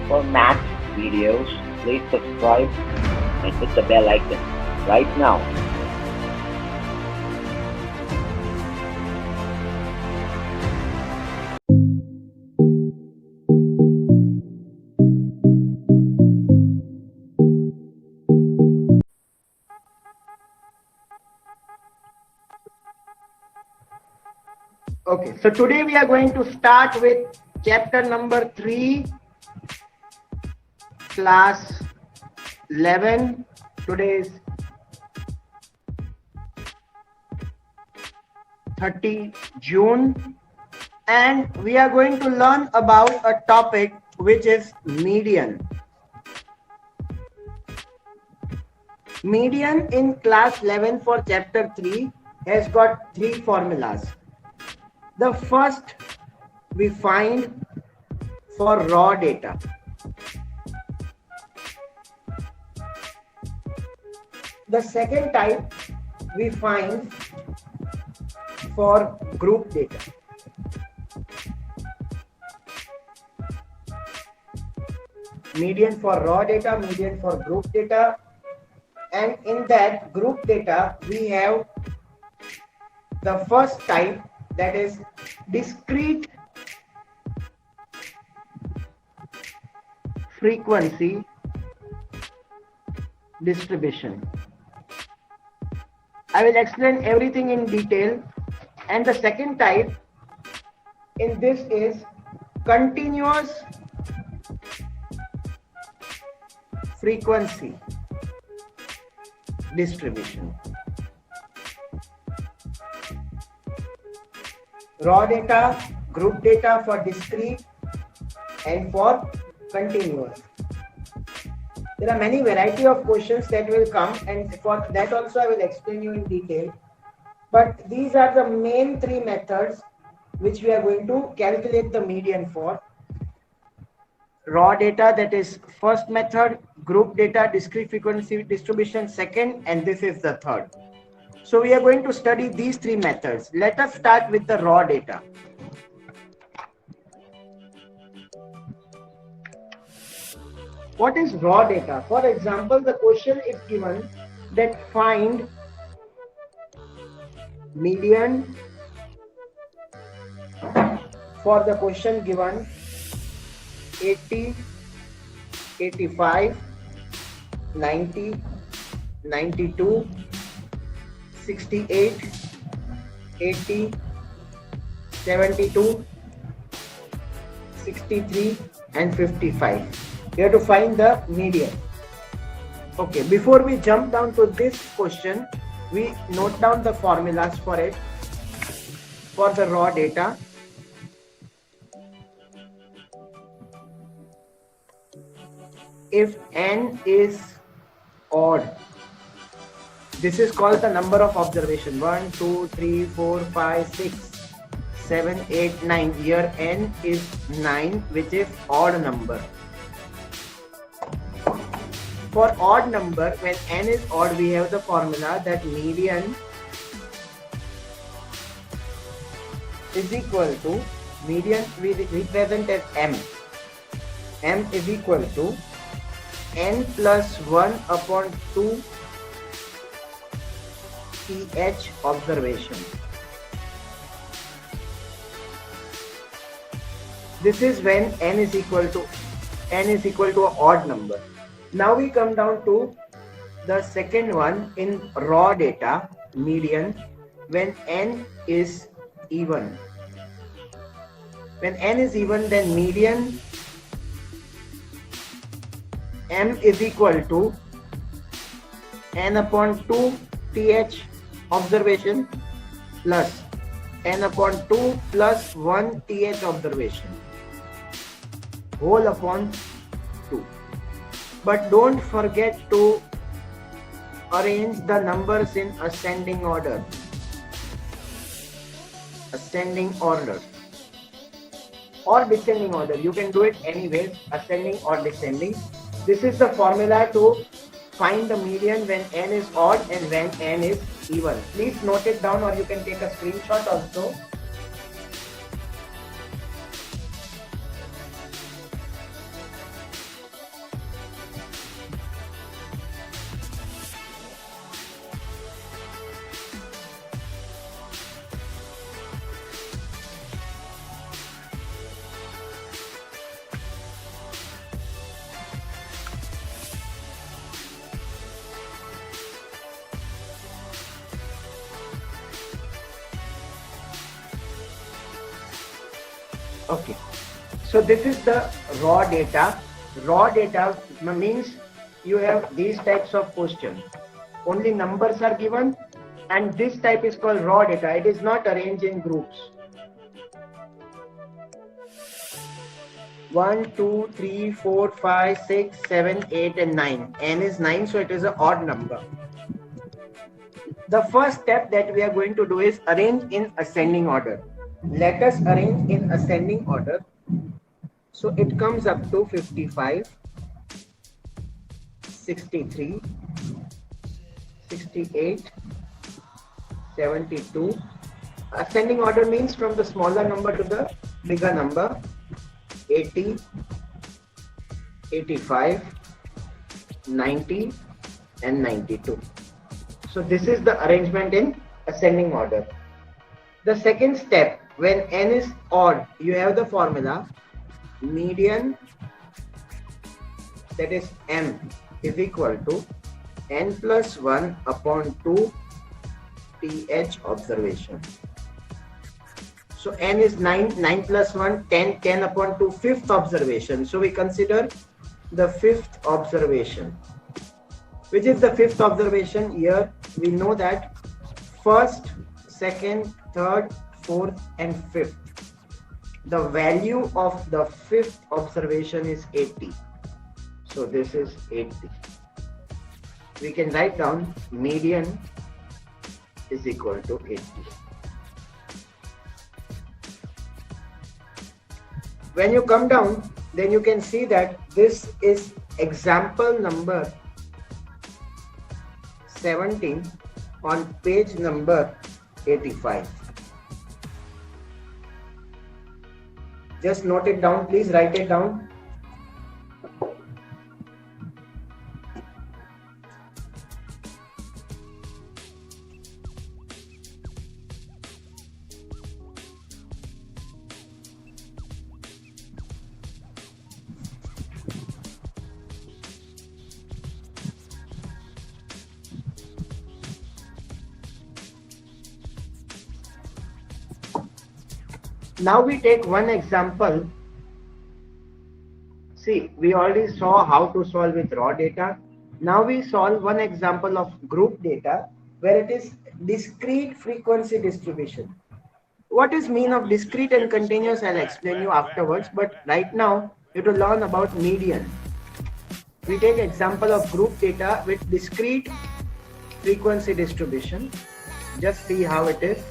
For math videos, please subscribe and hit the bell icon right now. Okay, so today we are going to start with chapter number 3, class 11. Today is 30 June, and we are going to learn about a topic which is median. Median in class 11 for chapter 3 has got 3 formulas. The first we find for raw data. The second type we find for group data. Median for raw data, median for group data, and in that group data we have the first type, that is discrete frequency distribution. I will explain everything in detail. And the second type in this is continuous frequency distribution. Raw data, group data for discrete and for continuous. There are many variety of questions that will come, and for that also I will explain you in detail. But these are the main 3 methods which we are going to calculate the median for. Raw data, that is first method, group data, discrete frequency distribution second, and this is the third. So we are going to study these 3 methods. Let us start with the raw data. What is raw data? For example, the question is given that find median for the question given 80, 85, 90, 92, 68, 80, 72, 63 and 55. You have to find the median. Okay, before we jump down to this question, we note down the formulas for it. For the raw data, if n is odd, this is called the number of observation. 1, 2, 3, 4, 5, 6, 7, 8, 9. Here n is 9, which is odd number. For odd number, when n is odd, we have the formula that median is equal to, median we represent as m. M is equal to n plus 1 upon 2 th observation. This is when n is equal to an odd number. Now we come down to the second one in raw data, median, when n is even. When n is even, then median m is equal to n upon 2 th observation plus n upon 2 plus 1 th observation whole upon 2. But don't forget to arrange the numbers in ascending order. Ascending order or descending order. You can do it anyways, ascending or descending. This is the formula to find the median when n is odd and when n is even. Please note it down, or you can take a screenshot also. Okay. So this is the raw data. Raw data means you have these types of questions. Only numbers are given, and this type is called raw data. It is not arranged in groups. 1, 2, 3, 4, 5, 6, 7, 8, and 9. N is 9, so it is an odd number. The first step that we are going to do is arrange in ascending order. Let us arrange in ascending order. So it comes up to 55, 63, 68, 72. Ascending order means from the smaller number to the bigger number. 80, 85, 90, and 92. So this is the arrangement in ascending order. The second step, when n is odd, you have the formula median, that is m, is equal to n plus 1 upon 2 th observation. So n is 9, 9 plus 1, 10, 10 upon 2, fifth observation. So we consider the fifth observation. Which is the fifth observation? Here we know that first, second, third, fourth, and fifth. The value of the fifth observation is 80. So this is 80. We can write down median is equal to 80. When you come down, then you can see that this is example number 17 on page number 85. Just note it down, please write it down. Now we take one example. See, we already saw how to solve with raw data. Now we solve one example of group data where it is discrete frequency distribution. What is mean of discrete and continuous? I'll explain you afterwards, but right now you have to learn about median. We take example of group data with discrete frequency distribution. Just see how it is.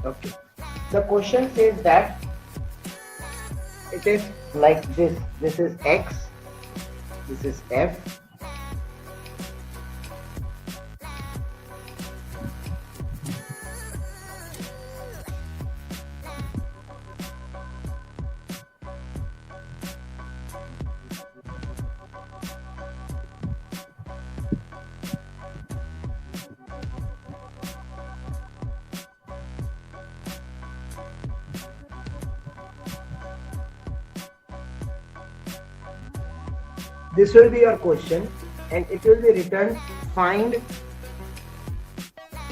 Okay. The question says that it is like this. This is X. This is F. This will be your question and it will be written find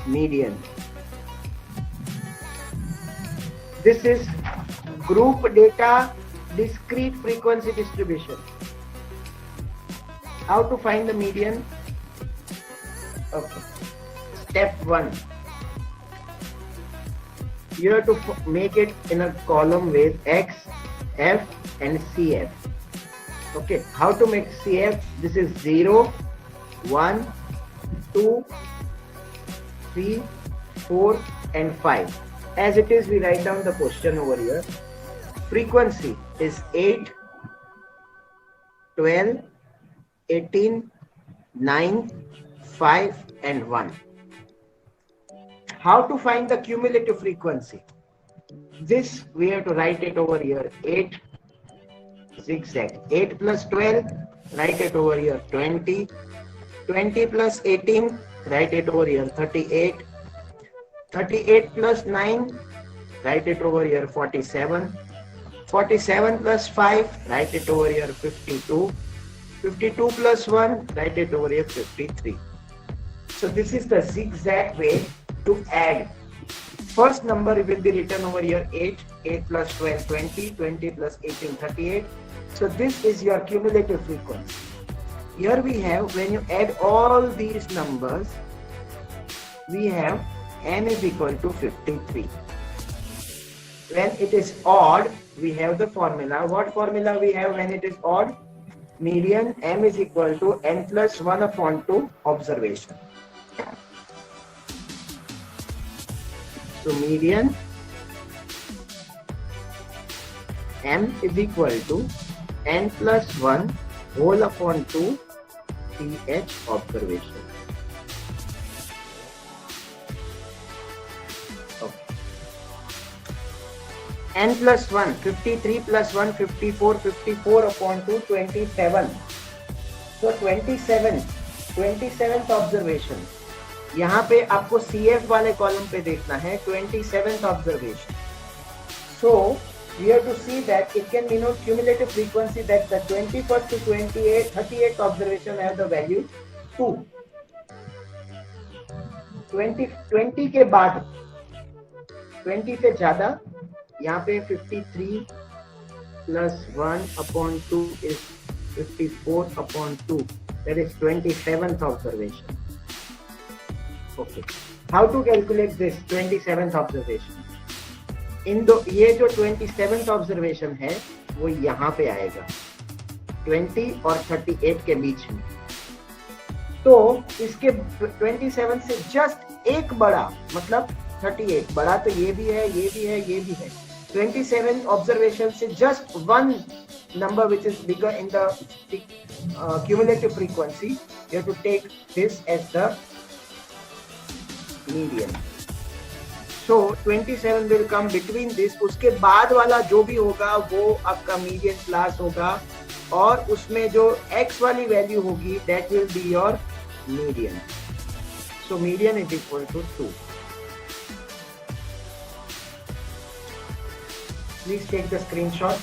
median. This is group data discrete frequency distribution. How to find the median? Okay. Step 1. You have to make it in a column with X, F and CF. Okay, how to make CF? This is 0, 1, 2, 3, 4 and 5. As it is, we write down the question over here. Frequency is 8, 12, 18, 9, 5 and 1. How to find the cumulative frequency? This we have to write it over here. 8 zigzag. 8 plus 12, write it over here. 20. 20 plus 18, write it over here. 38. 38 plus 9, write it over here. 47. 47 plus 5, write it over here 52. 52 plus 1, write it over here 53. So this is the zigzag way to add. First number will be written over here 8, 8 plus 12, 20, 20 plus 18, 38. So this is your cumulative frequency. Here we have, when you add all these numbers, we have n is equal to 53. When it is odd, we have the formula. What formula we have when it is odd? Median m is equal to n plus 1 upon 2 observation. So median m is equal to n plus 1 whole upon 2 th observation. Okay. N plus 1, 53 plus 1, 54, 54 upon 2, 27. So 27th observation. यहाँ पे आपको CF वाले column पे देखना है 27th observation. So we have to see that it can denote cumulative frequency that the 21st to 38th observation have the value 2. 20 के बाद 20 से ज्यादा यहाँ पे 53 plus 1 upon 2 is 54 upon 2. That is 27th observation. Okay. How to calculate this 27th observation? ये जो 27th observation है वो यहाँ पे आएगा 20 और 38 के बीच में. तो इसके 27 से जस्ट एक बड़ा मतलब 38 बड़ा, तो ये भी है, ये भी है, ये भी है. 27 observation से just one number which is bigger in the cumulative frequency, you have to take this as the median. So 27 will come between this. उसके बाद वाला जो भी होगा वो आपका median class होगा और उसमें जो x वाली value होगी that will be your median. So median is equal to 2. Please take the screenshot.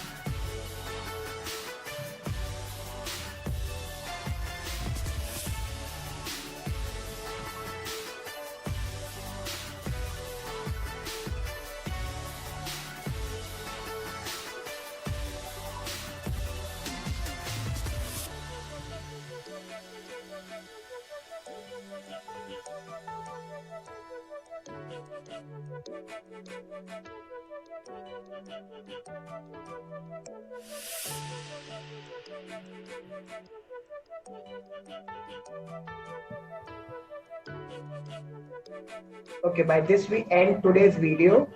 Okay, by this we end today's video.